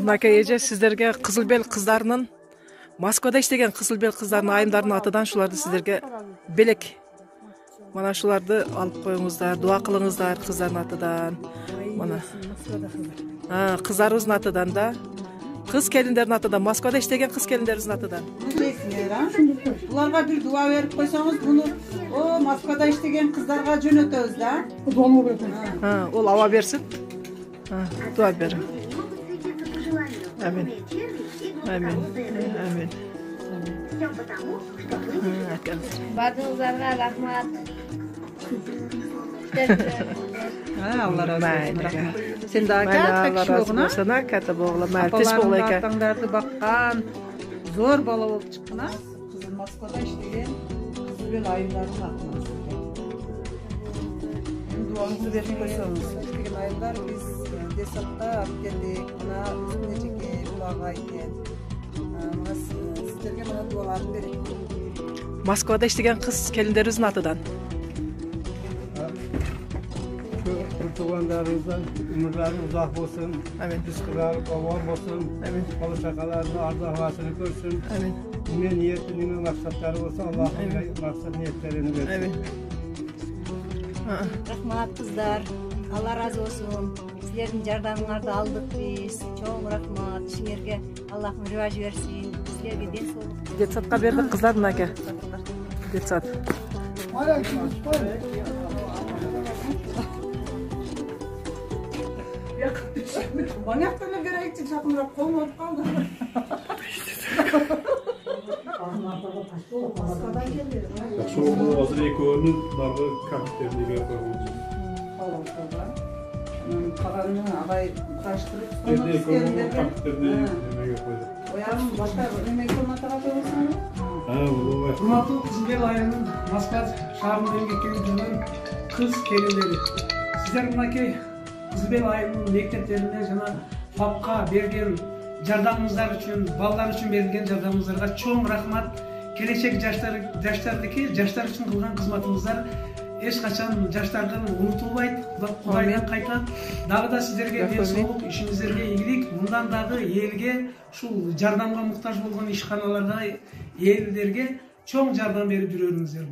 Мынакей эже сиздерге Кызыл Бел кыздарынын Москвада иштеген Кызыл Бел кыздарынын айымдарынын атынан шуларды сиздерге белек. Мана шуларды алып коюңуздар, дуа кылыңыздар кыздардын атынан. Мана кыздарыбыздын атынан да, кыз келиндердин атынан, Москвада иштеген кыз келиндерибиздин атынан. Буларга бир дуа берип койсоңуз, буну Москвада иштеген кыздарга жөнөтөбүз да. Ол аба берсин. Дуа берин. Амин. Амин. Амин. Бардыңыздарга рахмат. Allah razı olsun. Rahmat. Sen daha Kata boğula, tez boğula eka. Atаңдарды баккан, зор бала болуп чыккана, кызым Москвада иштеген Кызыл Бел айымдарынын атынан. Дуаңызды берип койсоңуз, иштеген айымдар биз Десапта алып келдик, мына үстүнө жеке булага экен. Мына сиздерге мына дуаларды берем. Москвада иштеген кыз келиндерибиздин атынан. Tuğanlarınızdan ömürleri uzak olsun. Amin. Rızkılar bol olsun. Amin. Balı şakalarını, arzu havasını görsün. Amin. Ne niyetli, ne maksatları olsa Allah'ın maksat niyetlerini versin. Amin. Рахмат кыздар. Алла разы болсун. Силердин жардамыңарды алдык биз. Чоң рахмат. Ишиңерге Аллахым рибаж берсин. Силерге ден соолук. Детсадка бердик кыздар мынакей. Детсад. Маньяктарга берейикчи, жакыныраак колум ооруп калды. Жақсы болды, азыр экөөнүн дагы капиттериге коюлду. Каганын агай кураштырып, Эми экөөнүн капиттерди немеге койду. оягын башка немеге комнатага койгонсуңбу? Ооба. Урматтуу Кызыл Бел айылынын Москва шаарында эмгекке жүргөн кыз келиндери. Сиздер мынакей Кызыл Бел айылынын мектептеринде жана ФАПка берген жардамыңыздар үчүн, балдар үчүн берилген жардамыңыздарга чоң рахмат. Келечек жаштар үчүн кылган кызматыңыздар эч качан жаштардан унутулбайт. Кудайдан кайта дагы да сиздерге ден соолук, ишиңиздерге ийгилик, мындан дагы элге, ушул жардамга муктаж болгон ишканаларга, элдерге чоң жардам берип жүрөрүңүздөр.